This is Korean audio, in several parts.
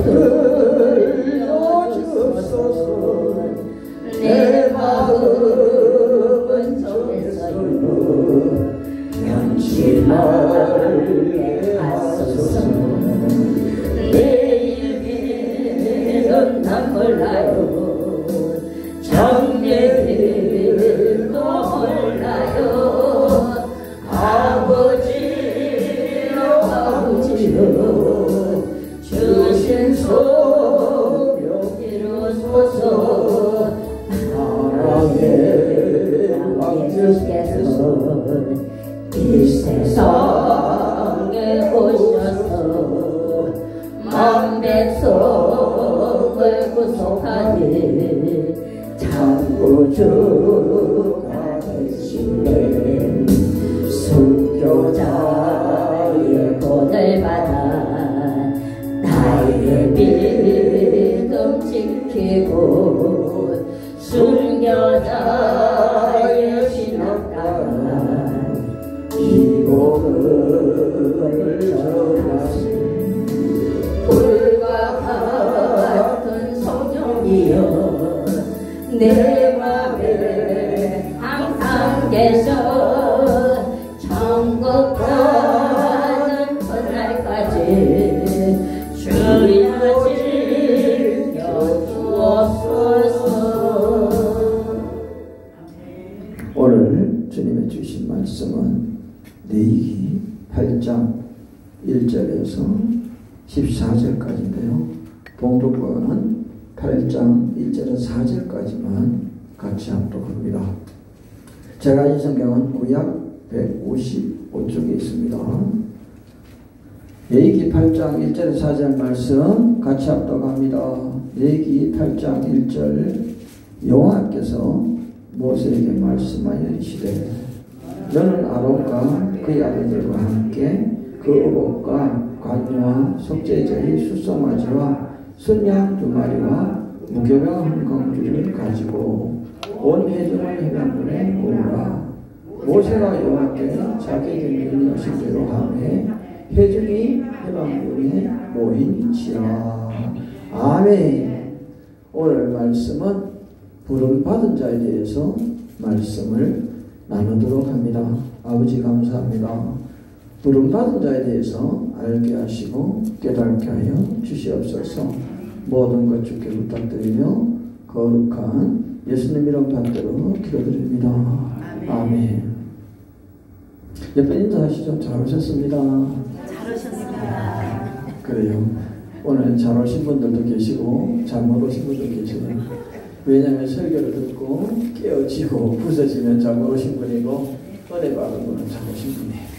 들려주소서. 내 마음은 정했어요. 변치말게 하소서. 내일은 난 몰라요. 장래일도 몰라요. 아버지여 주신 소명 이루소서. 사랑의 왕께서 이 세상에 오셔서 만백성을 구속하니 창조주가 되시네. 순교자의 본을 받아 나의 믿음 지키고 순교자의 신앙 따라 이 복음을 전하시. 불과 같은 성령이여 내 맘에 항상 계셔. 천국 가는 그날까지 주여 지켜주옵소서. 오늘 주님의 주신 말씀은 레위기 8장 1절에서 14절까지인데요. 봉독본은 8장 1절에서 4절까지만 같이 합독합니다. 제가 이 성경은 구약 155쪽에 있습니다. 레위기 8장 1절에서 4절 말씀 같이 합독합니다. 레위기 8장 1절 여호와께서 모세에게 말씀하여 이르시되 너는 아론과 그의 아들들과 함께 그 의복과 관유와 속죄제의 수송아지와 순양 2마리와 무교병 한 광주를 가지고 온 회중을 해변문에 모으라. 모세가 여호와께 자기에게 명령하신 대로 하매 회중이 해변문에 모인지라. 아멘. 오늘 말씀은 부름받은 자에 대해서 말씀을 나누도록 합니다. 아버지 감사합니다. 부름받은 자에 대해서 알게 하시고 깨닫게 하여 주시옵소서. 모든 것 주께 부탁드리며 거룩한 예수님 이름 받들어 기도드립니다. 아멘. 옆에 인사하시죠. 잘 오셨습니다. 잘 오셨습니다. 그래요. 오늘 잘 오신 분들도 계시고 잘 못 오신 분들도 계시고, 왜냐하면 설교를 듣고 깨어지고 부서지면 잘 못 오신 분이고 은혜 받은 분은 잘 오신 분이에요.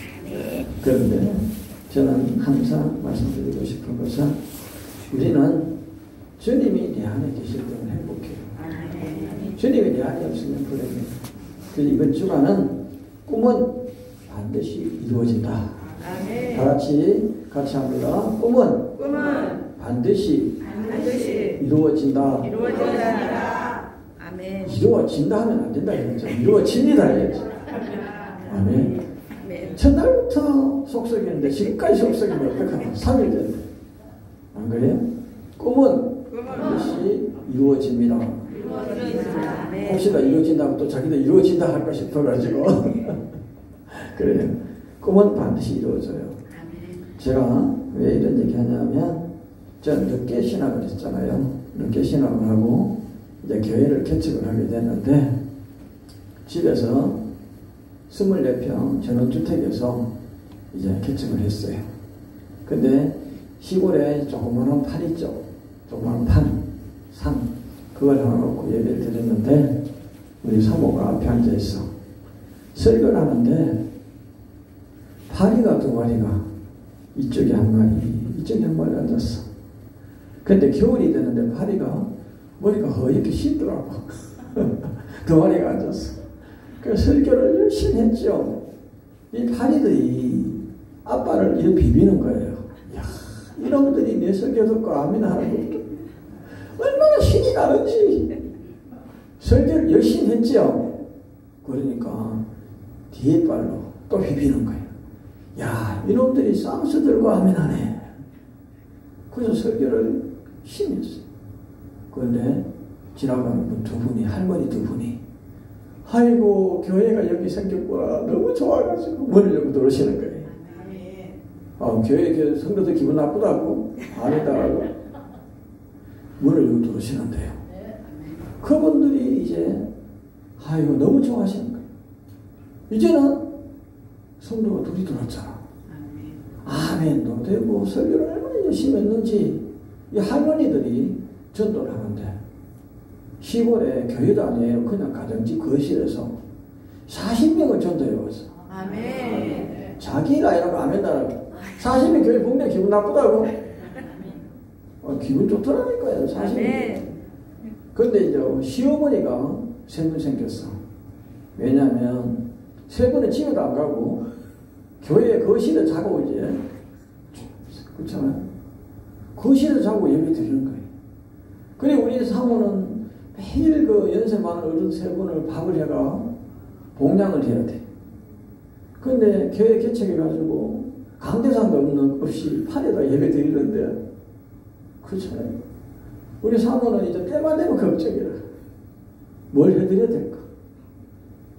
그런데 저는 항상 말씀드리고 싶은 것은 우리는 주님이 내 안에 계실 때는 행복해요. 주님이 내 안에 없으면 불행해요. 그래서 이번 주간은 꿈은 반드시 이루어진다. 다 같이 합니다. 꿈은 반드시 이루어진다. 아멘. 이루어진다 하면 안 된다 이거죠. 이루어집니다 해야지. 아멘. 첫날부터 속썩이는데 지금까지 속썩이면 어떡하나. 3일 됐네. 안 그래요? 꿈은 반드시 이루어집니다. 혹시나 이루어진다면 또 자기도 이루어진다 할까 싶어가지고 그래요. 꿈은 반드시 이루어져요. 제가 왜 이런 얘기 하냐면, 전 늦게 신학을 했잖아요. 늦게 신학을 하고 이제 교회를 개척을 하게 됐는데, 집에서 24평 전원주택에서 이제 개척을 했어요. 근데 시골에 조그마한 판 있죠. 조그마한 산, 그걸 하나 놓고 예배를 드렸는데, 우리 사모가 앞에 앉아있어. 설교를 하는데 파리가 2마리가 이쪽에 1마리, 이쪽에 1마리 앉았어. 근데 겨울이 되는데 파리가 머리가 허옇게 씻더라고. 2마리가 앉았어. 그래서 설교를 열심히 했죠. 이 파리들이 아빠를 이렇게 비비는 거예요. 야, 이놈들이 내 설교 듣고 아멘 하는 거 얼마나 신이 나는지. 설교를 열심히 했죠. 그러니까 뒤에 발로 또 비비는 거예요. 야, 이놈들이 쌍수 들고 아멘 하네. 그래서 설교를 심했어요. 그런데 지나가는 분 두 분이, 할머니 두 분이, 아이고 교회가 여기 생겼구나 너무 좋아가지고 문을 열고 들어오시는 거예요. 교회 성도들 기분 나쁘다고 안 했다고 문을 열고 들어오시는데요. 그분들이 이제 아이고 너무 좋아하시는 거예요. 이제는 성도가 둘이 들어왔잖아. 아멘도 되고 설교를 얼마나 열심히 했는지. 이 할머니들이 전도를 하는데 시골에 교회도 아니에요. 그냥 가정집 거실에서 40명을 전도해 왔어. 아멘. 자기 나이라고 아멘 나라고. 40명 교회 봉대 기분 나쁘다고. 기분 좋더라니까요. 40명. 근데 이제 시어머니가 세 분 생겼어. 왜냐하면 세 분은 집에도 안 가고 교회 거실에 자고 이제 그렇잖아요. 거실에 자고 예배 드리는 거예요. 그리고 우리 사모는 매일 그 연세 많은 어른 세 분을 밥을 해가 봉양을 해야 돼. 근데 교회 개척해가지고 강대상도 없이 팔에다 예배 드리는데 그렇잖아요. 우리 사모는 이제 때만 되면 걱정이라. 뭘 해드려야 될까?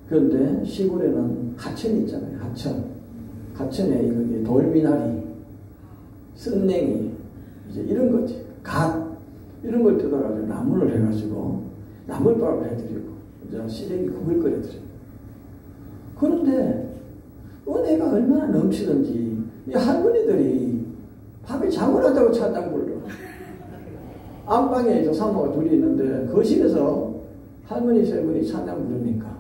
그런데 시골에는 하천이 있잖아요. 하천에 이렇게 돌미나리, 쓴냉이, 이제 이런 거지. 갓, 이런 걸 뜯어가지고 나물을 해가지고 나물밥을 해드리고, 이제 시래기 국을 끓여드리고. 그런데 은혜가 얼마나 넘치든지 이 할머니들이 밤에 잠을 한다고 찬양 불러. 안방에 저 사모가 둘이 있는데 거실에서 할머니 세 분이 찬양 부르니까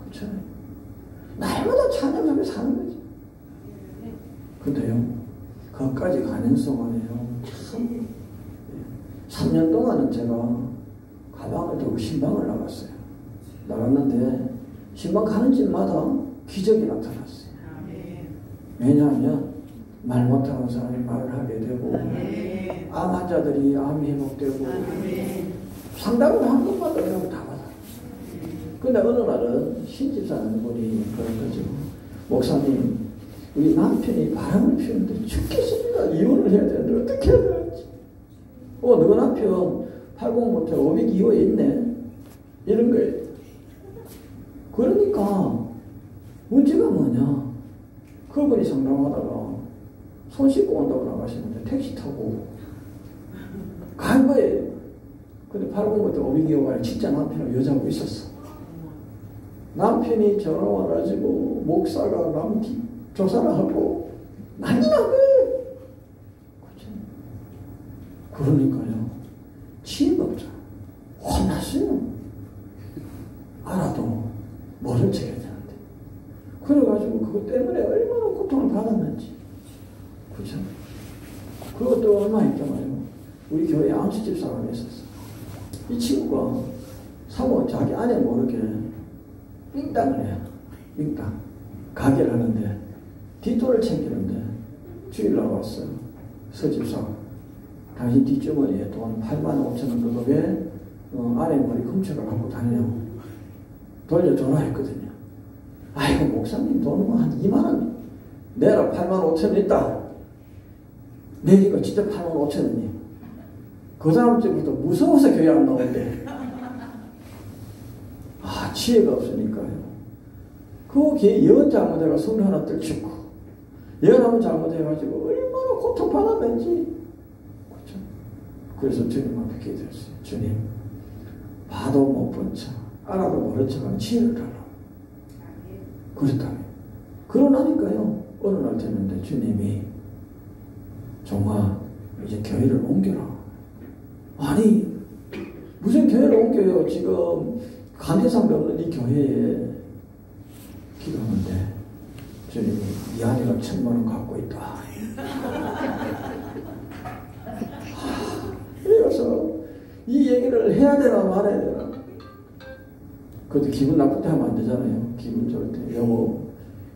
그렇잖아요. 날마다 찬양 속에 사는 거지. 근데요, 거기까지 가능성은요, 3년 동안은 제가 가방을 들고 신방을 나갔어요. 나갔는데 신방 가는 집마다 기적이 나타났어요. 왜냐하면 말 못하는 사람이 말을 하게 되고, 암 환자들이 암이 회복되고, 상담을 한 것마다 그냥 다 받아요. 근데 어느 날은 신집사는 분이 그런 거죠. 목사님, 우리 남편이 바람을 피우는데 죽겠습니다. 이혼을 해야 되는데 어떻게 해야 되는지. 너 남편 80 못해 502호에 있네. 이런 거예요. 그러니까 문제가 뭐냐. 그분이 상담하다가 손 씻고 온다고 나가시는데 택시 타고 간 거예요. 근데 80 못해 502호가 진짜 남편하고 여자하고 있었어. 남편이 전화 와가지고 목사가 남 조사를 하고 난리 난 거예요. 그렇죠? 그러니까요. 치임없잖아. 혼났어요. 알아도 모른 척 해야 되는데. 그래가지고 그것 때문에 얼마나 고통을 받았는지. 그렇죠? 그것도 얼마 있잖아요. 우리 교회에 암수집 사람이 있었어. 이 친구가 사모 자기 아내 모르게 삥땅을 해요. 삥땅. 가게를 하는데 뒷돈을 챙기는데 주일날 왔어요. 서집사. 당신 뒷주머니에 돈 85,000원 그거에 아내 머리 훔쳐가 갖고 다니냐고 돌려 전화했거든요. 아이고 목사님 돈은 한 2만원 내라. 85,000원 있다. 내니까 진짜 85,000원이에요. 그 다음 주부터 무서워서 교회 안 나오는데 지혜가 없으니까요. 그 연 잘못해가 손 하나 떨치고 연 한번 잘못해가지고 얼마나 고통받았는지. 그렇죠? 그래서 주님 앞에 기도했어요. 주님, 봐도 못 본 척, 알아도 모른 척하는 지혜를 달라. 그랬다며. 그러나니까요, 어느 날 됐는데 주님이 정말 이제 교회를 옮겨라. 아니, 무슨 교회를 옮겨요? 지금 간대상도 없는 이 교회에 기도하는데 주님이 이 아내가 1,000,000원 갖고 있다. 그래서 이 얘기를 해야 되나 말아야 되나. 그것도 기분 나쁠 때 하면 안 되잖아요. 기분 좋을 때. 여보,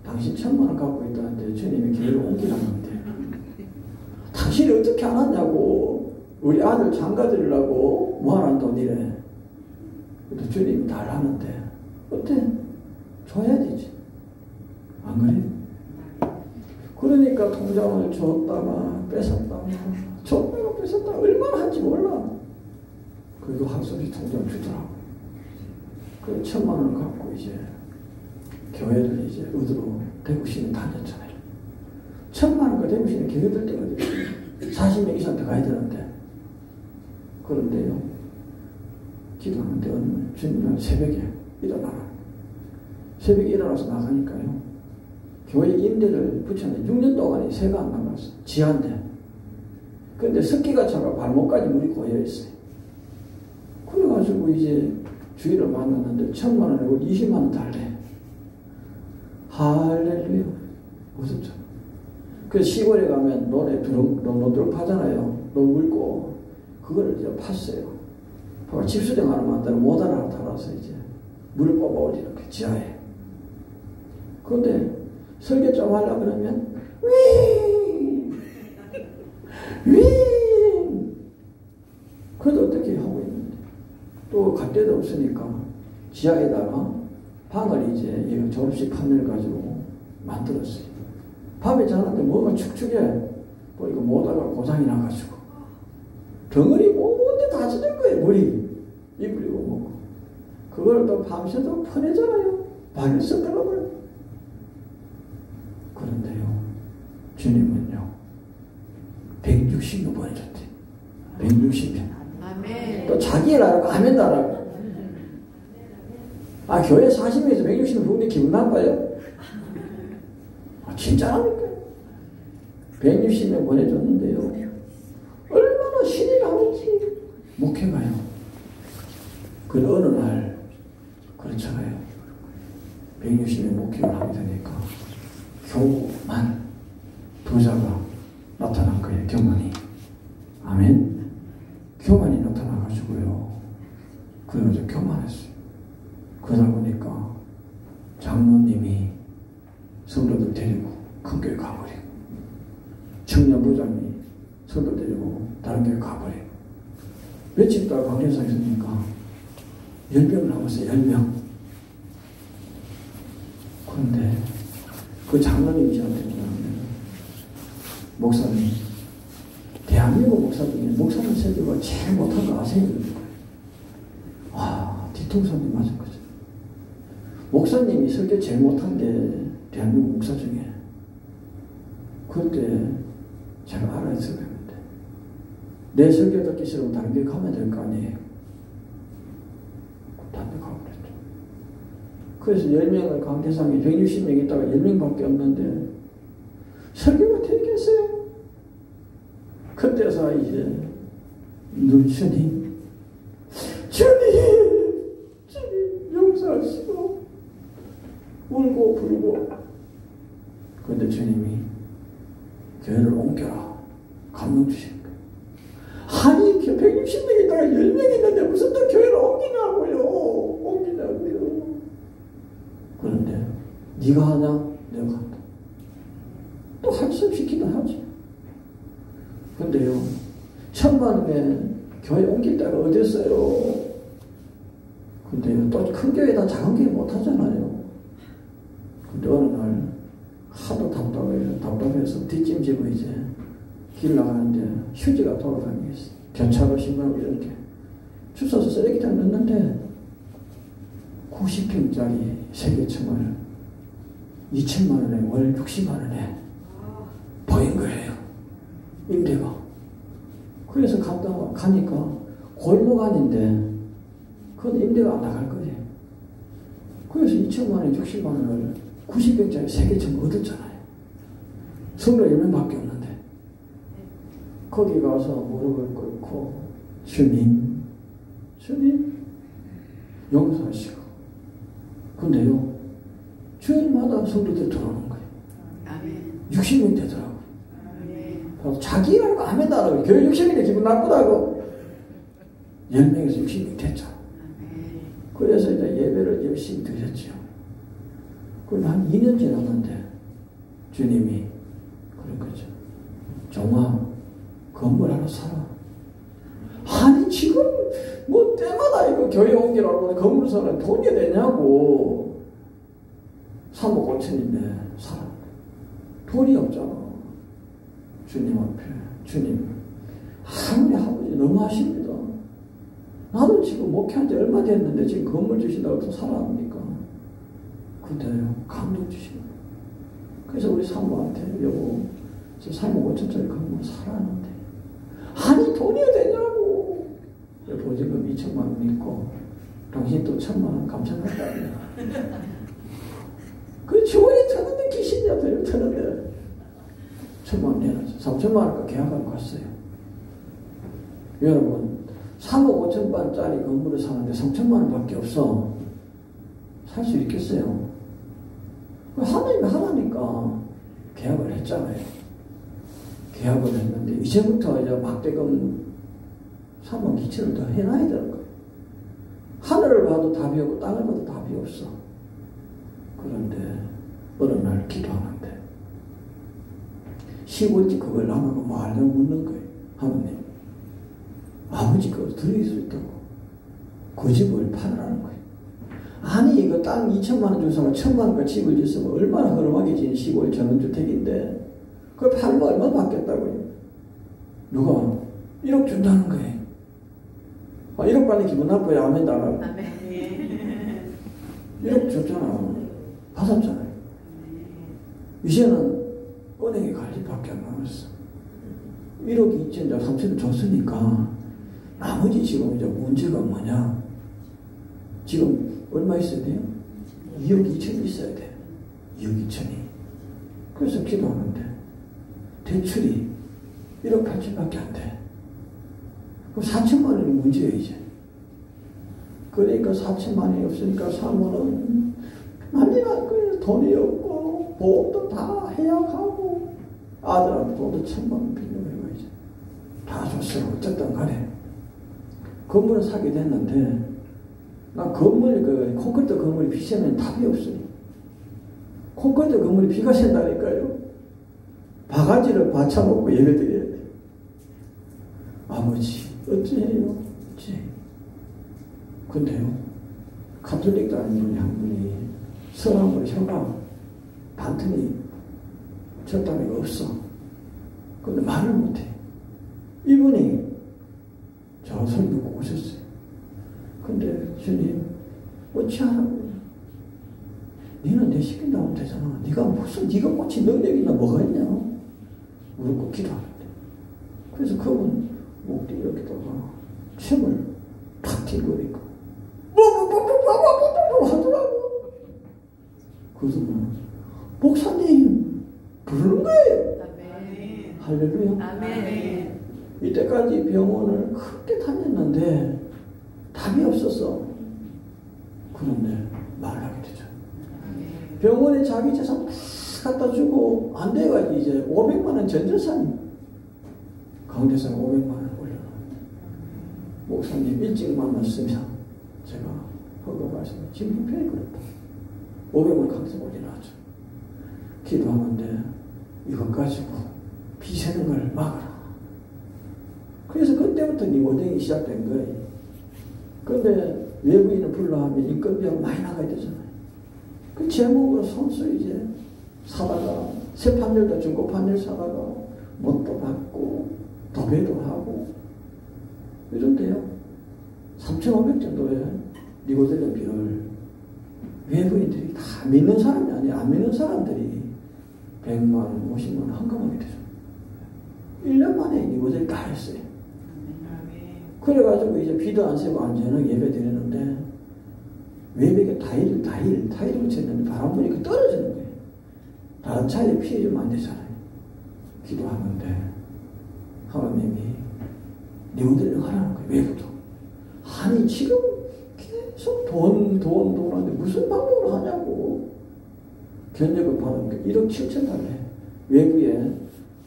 당신 1,000,000원 갖고 있다는데 주님이 교회를 옮기라는데 당신이 어떻게 안 왔냐고. 우리 아들 장가드리려고 뭐하는 돈이래. 그래도 주님이 달라는데 어때? 줘야 되지. 안 그래? 그러니까 통장을 줬다가 뺏었다가 줬다가 뺏었다. 얼마나 한지 몰라. 그리고 학습지 통장 주더라고. 그 1,000만 원을 갖고 이제 교회를 이제 의도로 대구시는 다녔잖아요. 1,000만 원과 대구시는 교회 들 때가 어디 40명 이상 더 가야 되는데. 그런데요, 기도하는데 어느 날 주님은 새벽에 일어나라. 새벽에 일어나서 나가니까요, 교회 임대를 붙였는데 6년 동안에 새가 안 나갔어. 지하인데. 근데 습기가 차가 발목까지 물이 고여있어요. 그래가지고 이제 주일을 만났는데 1,000만 원이고 20만 원 달래. 할렐루야. 웃었죠. 그 시골에 가면 논에 노드렁 파잖아요. 논 물고 그거를 이제 팠어요. 집수정 하나 만들어 모달 하나 달아서 이제 물을 뽑아오지 이렇게 지하에. 그런데 설교 좀 하려고 그러면 그래도 어떻게 하고 있는데 또 갈 데도 없으니까 지하에다가 방을 이제 졸업식 판넬 가지고 만들었어요. 밤에 자는데 뭐가 축축해. 보니까 모다가 고장이 나가지고 덩어리 모두 다 젖은 거예요. 물이 이불이고 뭐고. 그걸 또 밤새도 퍼내잖아요. 발을 썩더라고요. 그런데요, 주님은요 160명 보내줬대. 160명. 또 자기 일하라고 하면도 안 하고. 아, 교회 40명에서 160명 부르는데 기분 나빠요? 아, 진짜랍니까? 160명 보내줬는데요, 얼마나 신이 나는지 목회가요. 그 어느 날 그렇잖아요. 160명 목회를 하게 되니까 교만 부자가 나타난 거예요. 교만이. 아멘. 교만이 나타나가지고요, 그래가지고 교만했어요. 그러다 보니까 장로님이 성도들 데리고 큰 교회 가버리고, 청년부장이 성도 데리고 다른 교회 가버리고, 며칠 있다가 강대상에 있으니까 10명을 남았어요. 10명. 그런데 그 장로님이 저한테 뭐냐면, 목사님, 대한민국 목사 중에 목사님 설교가 제일 못한 거 아세요? 와, 뒤통수한테 맞은 거죠. 목사님이 설교 제일 못한 게 대한민국 목사 중에. 그때 제가 알아서 그랬는데, 내 설교 듣기 싫으면 다른 데 가면 될 거 아니에요. 다른 데 가버렸죠. 그래서 10명을 강대상에 160명 있다가 10명밖에 없는데 설교가 되겠어요? 그때서 이제 주님 용서하시고 울고 불고. 그런데 주님이 교회를 옮겨라 감동 주신 거예요. 아니 160명 있다가 10명 있는데 무슨 또 교회를 옮기냐고요. 그런데 네가 하냐? 내가 한다. 또 할 수 없이 기도하지. 근데요, 1,000만 원에 교회 옮길 데가 어딨어요? 근데요, 또 큰 교회다 작은 교회 못 하잖아요. 근데 어느 날 하도 답답해서 뒷짐지고 이제 길 나가는데 휴지가 돌아다니고 있어. 견차로 신발하고 이렇게 주워서 쓰레기장에 넣는데 90평짜리 세개층을 2,000만 원에 월 60만 원에 보인 거예요. 임대가. 그래서 가니까 골목 안인데 그건 임대가 안 나갈 거예요. 그래서 2,000만 원에 60만 원을 90평짜리 3개층 얻었잖아요. 성도 10명밖에 없는데. 거기 가서 무릎을 꿇고 주님 용서하시고. 근데요, 주일마다 성도들 들어오는 거예요. 60명 되더라고요. 자기 일하는 거 하면 다라고. 교회 60명인데 기분 나쁘다고. 10명에서 60명 됐죠. 그래서 이제 예배를 열심히 드렸죠. 그럼 한 2년 지났는데 주님이 그런 거죠. 종아, 건물 하나 사라. 아니 지금 뭐 때마다 이거 교회 옮기라고 건물 사라 돈이 되냐고. 3억 5천인데 사라. 돈이 없잖아. 주님 앞에. 주님, 하물이 아버지 너무 하십니다. 나도 지금 목회한 지 얼마 됐는데 지금 건물 주신다고 또 살아납니까? 근데요, 감동 주십니다. 그래서 우리 사모한테 여보, 저 3억 5천짜리 건물 살아는데 아니 돈이 되냐고. 보증금 2천만 원 있고 당신 또 1,000만 원 감춰놨다. 그 주원이 터는데 귀신이 앞에 터는데 1,000만 원 내놨죠. 3천만 원과 계약하고 갔어요. 여러분 3억 5천만짜리 건물을 사는데 3천만 원밖에 없어. 살 수 있겠어요? 하나님이 하라니까 계약을 했잖아요. 계약을 했는데 이제부터 이제 막대금 3억 2천을 더 해놔야 되는 거예요. 하늘을 봐도 답이 없고 땅을 봐도 답이 없어. 그런데 어느 날 기도하는데 시골집 그걸 나누고 말려 묻는 거예요. 하나님, 아버지 그걸 드릴 수 있다고 그 집을 팔으라는 거예요. 아니 이거 땅 2천만 원 준 사람 1,000만 원과 집을 짓으면 얼마나 허름하게 지은 시골 전원주택인데 그걸 팔면 얼마 받겠다고요. 누가 1억 준다는 거예요. 1억 받는 기분 나빠요? 아멘 나라고. 1억 줬잖아. 받았잖아요. 이제는 은행에 갈 일밖에 안 남았어. 1억 2천, 3천을 줬으니까 나머지 지금 이제 문제가 뭐냐? 지금 얼마 있어야 돼요? 2억 2천이 있어야 돼요. 2억 2천이. 그래서 기도하는데 대출이 1억 8천밖에 안 돼. 그럼 4천만 원이 문제예요 이제. 그러니까 4천만 원이 없으니까 사모는 난리 날 거예요. 돈이 없고 보험도 다 해약하고 아들한테 돈도 1,000만 원 빌려고 이제 다 줬어요. 어쨌든 간에 건물을 사게 됐는데 나 건물 콘크리트 건물이 비 새면 답이 없어요. 콘크리트 건물이 비가 샌다니까요. 바가지를 받쳐놓고 예배드려야 돼. 아버지 어찌해요? 어찌? 근데요 가톨릭 다니는 분이 한 분이 서랍으로 혀가 반틈이 젖다리가 없어. 근데 말을 못해. 이분이 저 소리 듣고 오셨어요. 근데 주님 어찌하라고? 너는 내 시킨다고 하면 되잖아. 네가 꽃이 능력이나 뭐가 있냐? 물고 기도하는데. 그래서 그분 목뒤 여기다가 침을 탁 튀고 있고 하더라고. 그래서 목사님 부르는 거예요. 아멘. 할렐루야. 아멘. 이때까지 병원을 크게 다녔는데 답이 없었어. 그런데 말하게 되죠. 병원에 자기 재산 다 갖다 주고 안 돼가지고 이제 500만 원 전재산 강대상 500만 원 올려놔. 목사님 일찍 만났으면 제가 허가하시면 지금 형편이 그렇다. 500만 원 강대상 올려놨죠. 기도하는데 이것 가지고 비 새는 걸 막아라. 그래서 그때부터 니고댕이 시작된 거예요. 근데 외부인을 불러하면 인건비가 많이 나가야 되잖아요. 그 제목으로 손수 이제 사다가 새 판넬도 중고 판넬 사다가 못도 받고 도배도 하고 이런데요 3,500 정도의 니고델레 비를 외부인들이 다 믿는 사람이 아니에요. 안 믿는 사람들이 100만 원, 50만 원 헌금하게 되죠. 1년 만에 니고델레 다 했어요. 그래가지고 이제 비도 안 새고 안전하게 예배 드리는데 외벽에 타일을 붙였는데 바람 부니까 떨어지는 거예요. 다른 차에 피해 주면 안 되잖아요. 기도하는데 하나님이 니고델레 하라는 거예요. 외부도. 아니 지금 계속 돈 하는데 무슨 방법으로 하냐고. 견적을 받은 게 1억 7천 달래. 외부에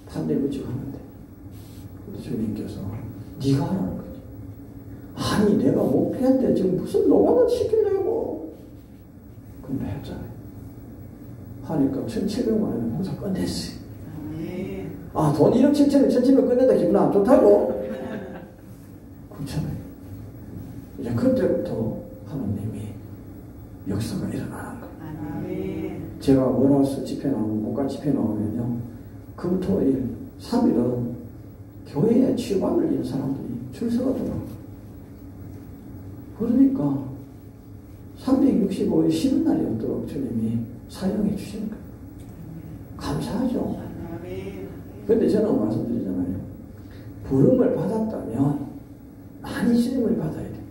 판넬 붙이고 하는데 주님께서 네가 하라는 거지. 아니 내가 목표한테 지금 무슨 노가다 시키려고. 근데 했잖아요. 하니까 1,700만 원을 공사 끝냈어요. 아, 돈 1억 7천에 1,700 끝냈다 기분 안 좋다고? 그렇잖아요. 이제 그때부터 하나님이 역사가 일어나는 거예요. 제가 월화수 집회 나오면, 목가 집회 나오면요, 금토일 3일은 교회에 치유받을 있는 사람들이 줄 서거든요. 그러니까 365일 쉬는 날이 없도록 주님이 사용해 주시는 거예요. 감사하죠. 그런데 저는 말씀드리잖아요. 부름을 받았다면 많이 쓰임을 받아야 돼요.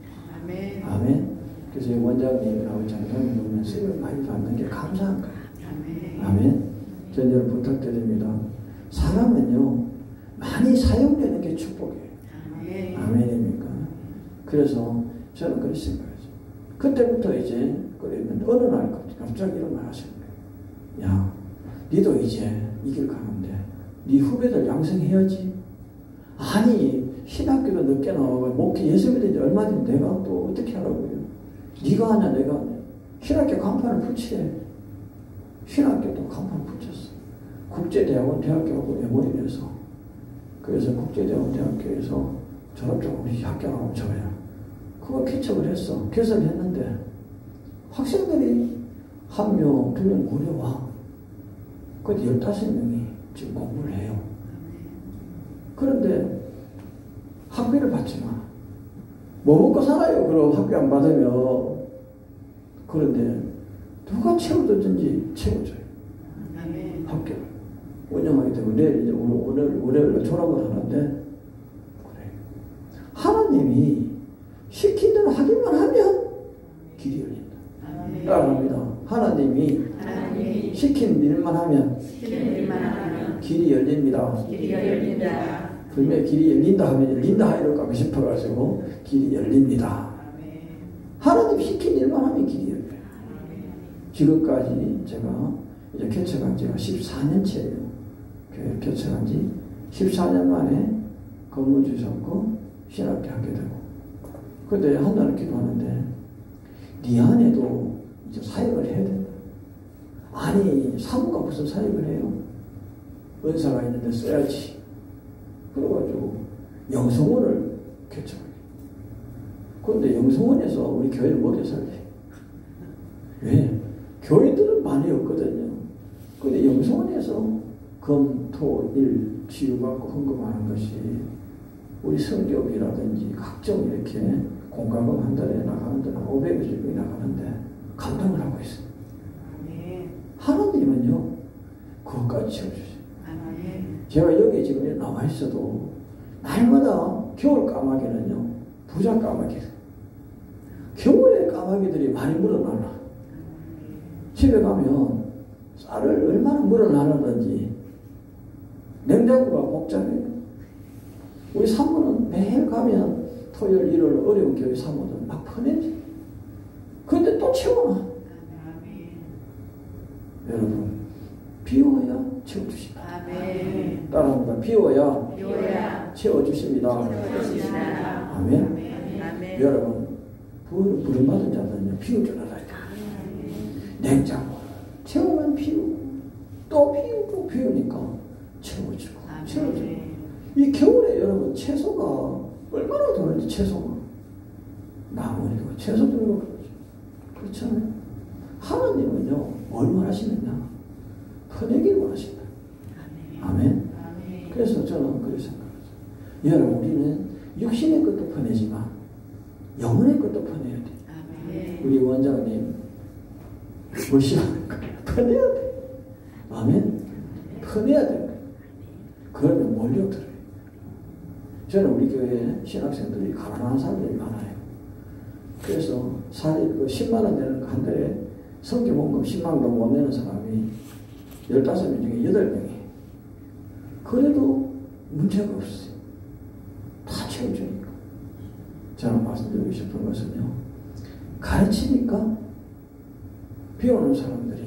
아멘. 아멘. 그래서 원장님하고 장로님 보면 쓰임을 많이 받는 게 감사한 거예요. 아멘. 아멘. 전 여러분 부탁드립니다. 사람은요 많이 사용되는 게 축복이에요. 아멘. 아멘입니까? 그래서 저는 그렇게 생각하죠. 그때부터 이제 그러면 어느 날 갑자기 이런 말 하시는 거예요. 야, 니도 이제 이 길 가는데 니 후배들 양성해야지. 아니 신학교도 늦게 나와가 목회 예수님이 된지 얼마 전에 내가 또 어떻게 하라고요? 니가 하냐 내가 하냐. 신학교 간판을 붙이래. 신학교도 간판을 붙였어. 국제대학원 대학교하고 메모리에서. 그래서 국제대학원 대학교에서 졸업장으로 합격하고 저야. 그거 개척을 했어. 개설을 했는데 학생들이 1명, 2명 고려와. 그런데 15명이 지금 공부를 해요. 그런데 학비를 받지만 뭐 먹고 살아요. 그럼 학비 안 받으면. 그런데 누가 채워줬든지 채워줘요. 아멘. 학교를 운영하게 되고 내일 이제 월요일에 졸업을 하는데 그래. 하나님이 시킨 대로 하기만 하면 길이 열린다. 아멘. 따라합니다. 하나님이 하나님이 시킨 일만 하면 시키는 일만 하면 길이 열립니다. 길이 열린다. 분명히 길이 열린다 하면 열린다 이러고 하고 싶어가지고 길이 열립니다. 아멘. 하나님 시킨 일만 하면 길이 열려요. 아멘. 지금까지 제가 이제 개척한 지가 14년째예요. 교회를 개척한 지 14년 만에 건물 주셨고 신학교 하게 되고. 그런데 한날을 기도하는데 네 안에도 이제 사역을 해야 된다. 아니 사모가 무슨 사역을 해요? 은사가 있는데 써야지. 그래가지고 영성원을 개척해요. 그런데 영성원에서 우리 교회를 먹여 살려. 왜? 교회들은 많이 없거든요. 그런데 영성원에서 금, 토, 일 치유받고 헌금하는 것이 우리 성교비라든지 각종 이렇게 공과금 한 달에 나가는 데는 500여 나가는데 감동을 하고 있어요. 아멘. 하나님은요 그것까지 채워주세요. 아멘. 제가 여기 지금 나와 있어도 날마다 겨울 까마귀는요 부자 까마귀. 겨울에 까마귀들이 많이 물어나나. 집에 가면 쌀을 얼마나 물어나는지 냉장고가 복잡해요. 우리 사모는 매일 가면 토요일, 일요일 어려운 교회 사모들 막 퍼내지. 근데 또 채워놔. 아멘. 여러분 비워야 채워주신다. 아멘. 따라합니다. 비워야 비워야 채워주십니다. 채워주시나. 아멘. 아멘. 여러분 부름받은 자들은요 비울 줄 알아야 돼. 냉장고 채우면 비우고 또 비우고 비우니까 채워주고 채워주고. 이 겨울에 여러분 채소가 얼마나 도는지 채소가 나무니까 채소 들고 그러죠. 그렇잖아요. 하나님은요 뭘 원하시느냐 퍼내기를 원하신다. 아멘. 그래서 저는 그렇게 생각하죠. 여러분 우리는 육신의 것도 퍼내지만 영혼의 것도 퍼내야 돼. 아멘. 우리 원장님 무시하는 거 퍼내야 돼. 아멘. 퍼내야 돼. 그러면 몰려들어요. 저는 우리 교회에 신학생들이 가난한 사람들이 많아요. 그래서 10만 원 되는 한 달에 성경 원금 10만 원도 못 내는 사람이 15명 중에 8명이에요. 그래도 문제가 없어요. 다 채워주니까. 저는 말씀드리고 싶은 것은요. 가르치니까 배우는 사람들이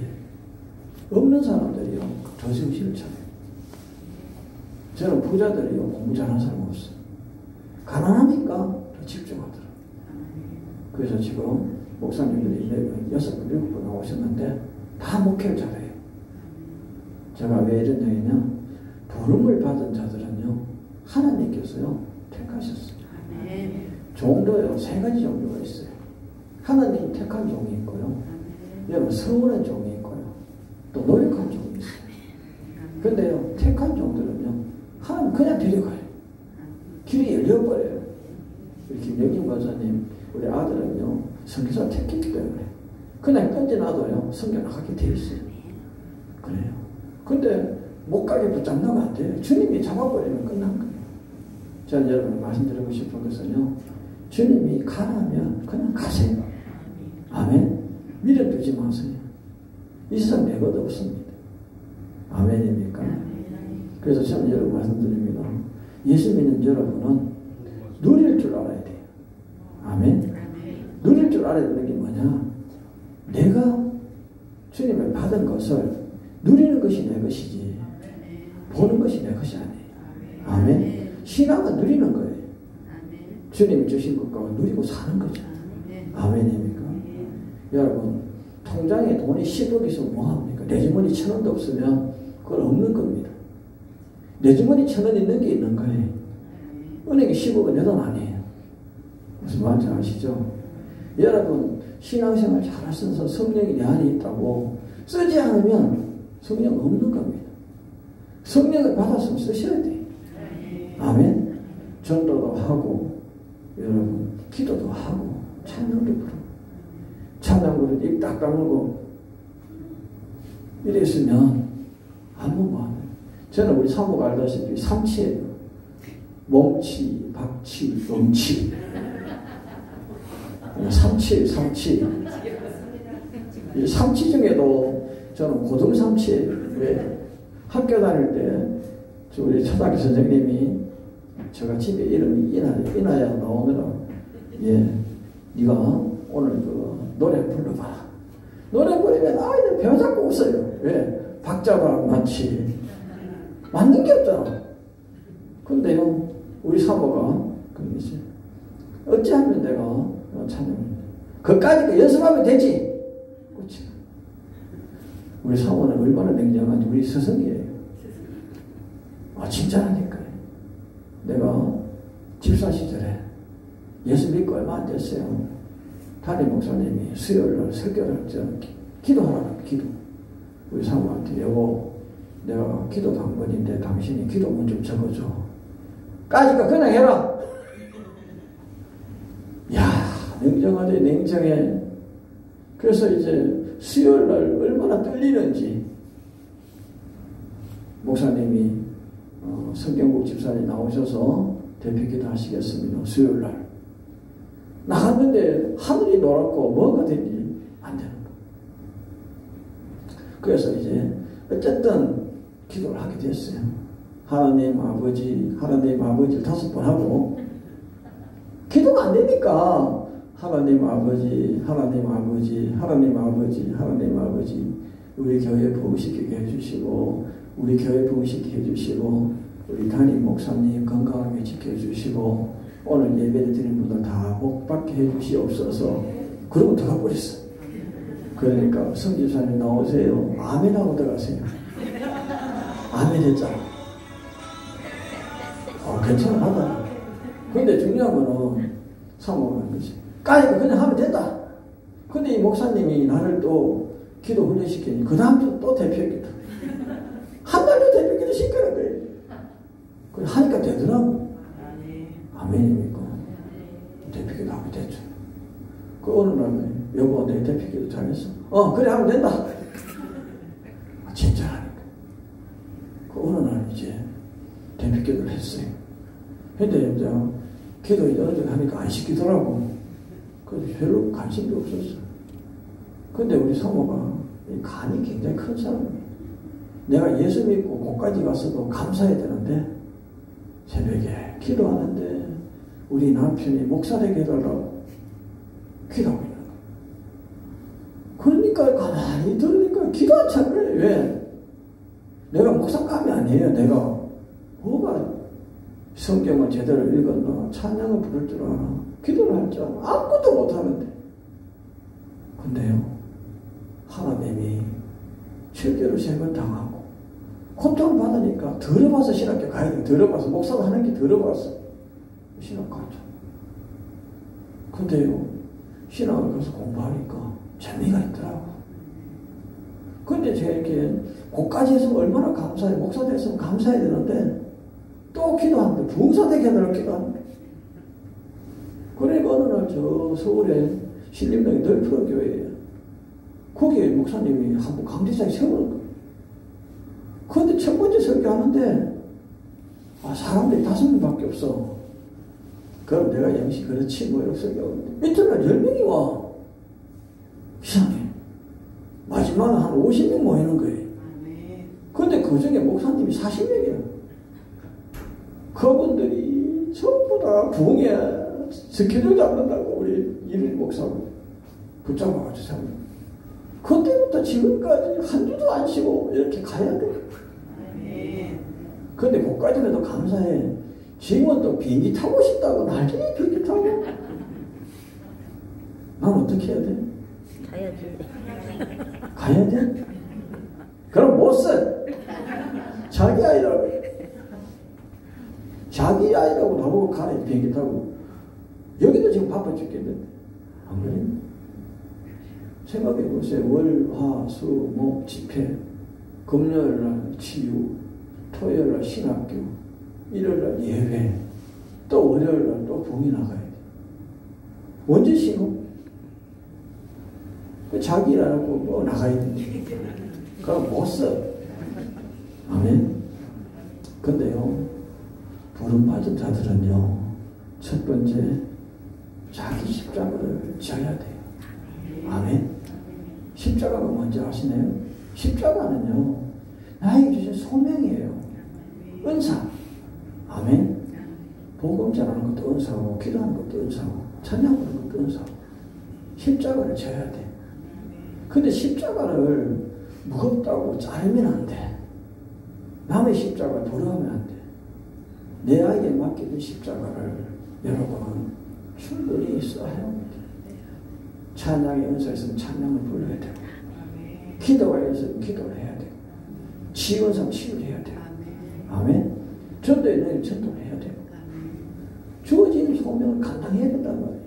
없는 사람들이요. 더 정신을 차려요. 저는 부자들이요. 공부 잘하는 사람 없어요. 가난하니까 더 집중하더라고요. 그래서 지금 목사님들이 6분, 7분 나오셨는데 다 목회를 잘해요. 제가 왜 이런 얘기냐? 부름을 받은 자들은요. 하나님께서요. 택하셨어요. 아멘. 종도요. 3가지 종류가 있어요. 하나님 택한 종이 있고요. 여러분 서운한 종이 있고요. 또 노력한 종이 있어요. 그런데요. 택한 종들은요. 하나님 그냥 데려가요. 열려버려요. 김영진 박사님 우리 아들은요 성경사 택했기 때문에 그냥 던져놔도요 성경 나가게 돼 있어요. 그래요. 근데 못 가게 붙잡으면 안 돼요. 주님이 잡아버리면 끝난 거예요. 저는 여러분 말씀드리고 싶은 것은요 주님이 가라면 그냥 가세요. 아멘. 미련 두지 마세요. 이 세상 내 것 없습니다. 아멘입니까? 그래서 저는 여러분 말씀드립니다. 예수 믿는 여러분은 누릴 줄 알아야 돼요. 아멘. 누릴 줄 알아야 되는 게 뭐냐? 내가 주님을 받은 것을 누리는 것이 내 것이지 보는 것이 내 것이 아니에요. 아멘. 신앙은 누리는 거예요. 주님이 주신 것과 누리고 사는 거죠. 아멘입니까? 여러분 통장에 돈이 10억 있으면 뭐합니까? 내 주머니 1,000원도 없으면 그건 없는 겁니다. 내 주머니 1,000원 있는 게 있는 거예요. 은행에 10억은 내 돈 아니에요. 무슨 말인지 아시죠? 여러분 신앙생활 잘하셔서 성령이 내 안에 있다고 쓰지 않으면 성령 없는 겁니다. 성령을 받았으면 쓰셔야 돼요. 아멘. 전도도 하고 여러분 기도도 하고 찬양도 부르고 찬양 부르고 입 딱 다물고 이랬으면 아무 뭐 안 해요. 저는 우리 사모가 알다시피 삼치예요. 몸치, 박치, 음치. 삼치. 이 삼치 중에도 저는 고등삼치예요. 왜? 학교 다닐 때 우리 초등학교 선생님이 제가 집에 이름이 이나야 나오느라 네가 오늘 그 노래 불러봐라. 노래 부르면 아이들 배워잡고 웃어요. 왜? 박자가 마치 맞는 게 없잖아. 근데요 우리 사모가 그러지 어찌하면 내가 찬양합니다. 그까짓 거 연습하면 되지. 그렇지. 우리 사모는 얼마나 냉정한지 우리 스승이에요. 진짜라니까요. 내가 집사 시절에 예수 믿고 얼마 안 됐어요. 담임 목사님이 수요일날 설교를 기도하라고 기도. 우리 사모한테 여보 내가 기도 당번인데 당신이 기도문 좀 적어줘. 까짓거 그냥 해라. 야 냉정하지 냉정해. 그래서 이제 수요일날 얼마나 떨리는지 목사님이 성경국 집사님 나오셔서 대표기도 하시겠습니다. 수요일날 나갔는데 하늘이 노랗고 뭐가 된지 안 되는 거. 그래서 이제 어쨌든 기도를 하게 됐어요. 하나님 아버지 5번 하고 기도가 안 되니까 하나님 아버지 우리 교회 부흥시키게 해주시고 우리 교회 부흥시키게 해주시고 우리 담임 목사님 건강하게 지켜주시고 오늘 예배를 드린 분들 다 복받게 해주시옵소서. 그러고 들어가버렸어. 그러니까 성집사님 나오세요. 아멘 하고 들어가세요. 아멘 했잖아. 괜찮아 하다. 근데 중요한 거는 사모가 하는 거지. 까니까 그냥 하면 된다. 근데 이 목사님이 나를 또 기도 훈련시키니 그 다음 주 또 대표기도 한 달도 대표기도 시키는 거예요. 그래 하니까 되더라고. 아멘입니까? 대표기도 하면 되죠. 그 어느 날은 여보 내 대표기도 잘했어. 그래 하면 된다. 진짜 하니까. 그 어느 날 이제 대표기도를 했어요. 근데 이제 기도 이제 어느 정도 하니까 안 시키더라고. 그래서 별로 관심도 없었어. 근데 우리 사모가 간이 굉장히 큰 사람이에요. 내가 예수 믿고 곳까지 갔어도 감사해야 되는데 새벽에 기도하는데 우리 남편이 목사 되게 해달라고 기도하고 있는 거야. 그러니까 가만히 들으니까 기도 안 찬 거예요. 왜? 내가 목사감이 아니에요. 내가 뭐가 성경을 제대로 읽었나 찬양을 부를 줄 알아 기도를 할 줄 알아 아무것도 못하는데 근데요 하나님이 실제로 세번 당하고 고통을 받으니까 더러워서 신학교 가야 돼. 더러워서 목사가 하는 게 더러워서 신학 가죠. 근데요 신학을 가서 공부하니까 재미가 있더라고. 근데 제가 이렇게 그까지 했으면 얼마나 감사해. 목사 됐으면 감사해야 되는데 또 기도하는데 부흥사 되게 해달라고 기도하는데 저 서울에 신림동에 널프로 교회예요. 거기에 목사님이 한번 강대상에 세우는 거예요. 그런데 첫 번째 설교하는데 사람들이 5명밖에 없어. 그럼 내가 영시 그렇지 뭐 이렇게 설교하는데 이튿날 10명이 와. 이상해. 마지막에 한 50명 모이는 거예요. 그런데 그 중에 목사님이 40명이에요. 그분들이 전부 다 부흥에 스케줄 잡는다고 우리 이른 목사고 붙잡아가지고 잡는. 그때부터 지금까지 한 주도 안 쉬고 이렇게 가야 돼. 그런데 그까지는 또 감사해. 지금은 또 비행기 타고 싶다고 난리 비행기 타고. 난 어떻게 해야 돼? 가야지. 가야 돼? 그럼 못 써. 자기 아이라고. 자기 아이라고 나보고 가래 비행기 타고. 여기도 지금 바빠 죽겠는데. 안 그래? 생각해보세요. 월, 화, 수, 목, 집회. 금요일날 치유. 토요일날 신학교. 일요일날 예배. 또 월요일날 또 봉이 나가야 돼. 언제 쉬고? 자기 일하고 뭐 나가야 돼. 그럼 못 써. 아멘. 근데요, 부름받은 자들은요, 첫 번째, 자기 십자가를 져야 돼요. 아멘. 십자가가 뭔지 아시나요? 십자가는요, 나에게 주신 소명이에요. 은사. 아멘. 복음 전하는 것도 은사고, 기도하는 것도 은사고, 찬양하는 것도 은사고, 십자가를 져야 돼. 근데 십자가를 무겁다고 자르면 안 돼. 남의 십자가를 부러우면 안 돼. 내 아이에 맡기는 십자가를 여러분은 충분히 써야 합니다. 찬양의 은사에서는 찬양을 불러야 되고, 기도가 있으면 기도를 해야 되고, 치유는 치유를 해야 되고, 아멘. 전도에 있는 전도를 해야 되고, 주어진 소명을 감당해야 된단 말이에요.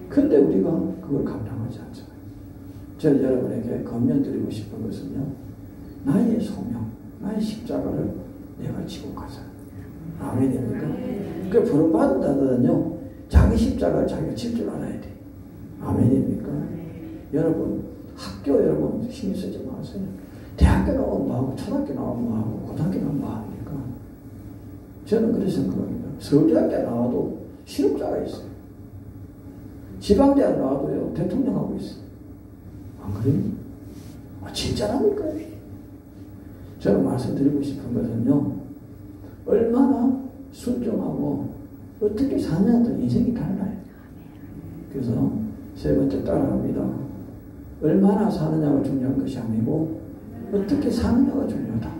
근데 우리가 그걸 감당하지 않잖아요. 저는 여러분에게 건면드리고 싶은 것은요, 나의 소명, 나의 십자가를 내가 지고 가자. 아멘입니까? 그 부름받은 자들은요, 자기 십자가를 자기가 질 줄 알아야 돼. 아멘입니까? 여러분, 학교 여러분 신경 쓰지 마세요. 대학교 나오면 뭐하고, 초등학교 나오면 뭐하고, 고등학교 나오면 뭐합니까? 저는 그렇게 생각합니다. 서울대학교 나와도 실업자가 있어요. 지방대학 나와도요, 대통령하고 있어요. 안 그래요? 진짜랍니까? 저는 말씀드리고 싶은 것은요, 얼마나 순종하고 어떻게 사느냐도 인생이 달라요. 그래서 세 번째 따라합니다. 얼마나 사느냐가 중요한 것이 아니고 어떻게 사느냐가 중요하다.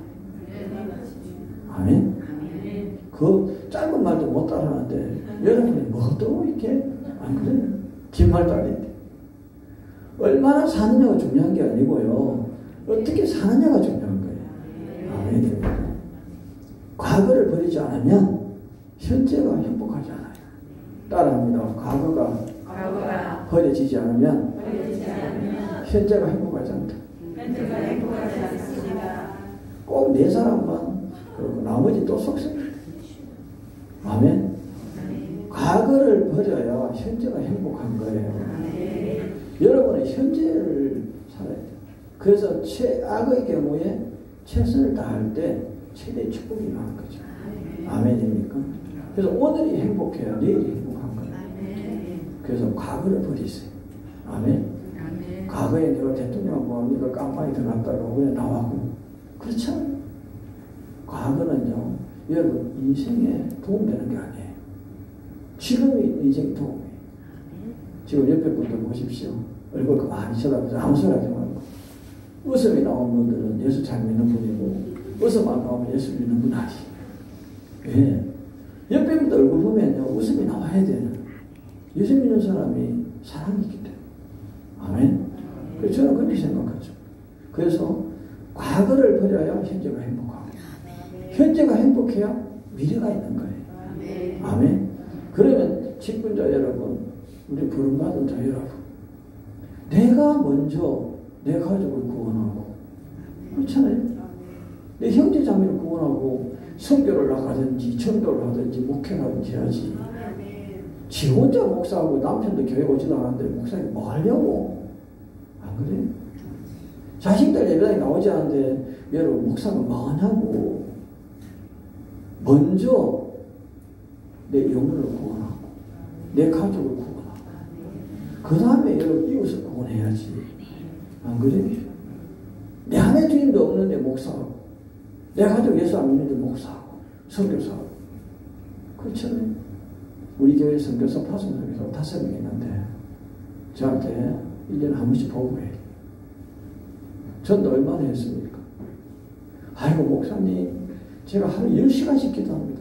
아멘. 그 짧은 말도 못 따라하는데 여러분이 뭐도 이렇게 안 그래요? 긴 말도 아닌데. 얼마나 사느냐가 중요한 게 아니고요, 어떻게 사느냐가 중요한 거예요. 아멘입니다. 과거를 버리지 않으면 현재가 행복하지 않아요. 따라합니다. 과거가 버려지지 않으면 현재가 행복하지 않다. 꼭 네 사람만 그러고 나머지 또 속습니다. 아멘. 과거를 버려야 현재가 행복한 거예요. 여러분은 현재를 살아야 돼요. 그래서 최악의 경우에 최선을 다할 때 최대 축복이 나는 거죠. 아멘입니까? 그래서 오늘이 행복해야 내일이 행복한 거예요. 그래서 과거를 버리세요. 아멘. 과거에 내가 대통령 뭐합니까? 깜빵에 들어갔다가 왜 나왔고. 그렇죠? 과거는요, 여러분 인생에 도움되는 게 아니에요. 지금이 인생에 도움이에요. 지금 옆에 분들 보십시오. 얼굴 그만히 쳐다보죠. 아무 소리 하지 말고. 웃음이 나온 분들은 예수 잘 믿는 분이고, 웃음 안 나오면 예수 믿는 분 아니에요. 예. 옆에 분들 얼굴 보면요, 웃음이 나와야 돼요. 예수 믿는 사람이 사랑이 있기 때문에. 아멘. 그래서 저는 그렇게 생각하죠. 그래서 과거를 버려야 현재가 행복하고, 현재가 행복해야 미래가 있는 거예요. 아멘. 그러면 직분자 여러분, 우리 부름받은 자 여러분, 내가 먼저 내 가족을 구원하고, 그렇잖아요. 내 형제 자매를 구원하고 선교를 나가든지 전도를 하든지 목회를 하든지 해야지. 지 혼자 목사하고 남편도 교회 오지도 않았는데 목사님 뭐 하려고? 안 그래? 자식들 예배당에 나오지 않는데 여러분 목사가 뭐 하냐고. 먼저 내 영혼을 구원하고 내 가족을 구원하고 그 다음에 여러분 이웃을 구원해야지. 안 그래? 내 아내 주인도 없는데 목사하고 내 가족 예수 안 믿는데 목사하고 선교사하고 그렇잖아요. 우리 교회 선교사 파송 선교사 5명 있는데 저한테 1년에 한 번씩 보고해요. 전도 얼마나 했습니까? 아이고 목사님 제가 하루 10시간씩 기도합니다.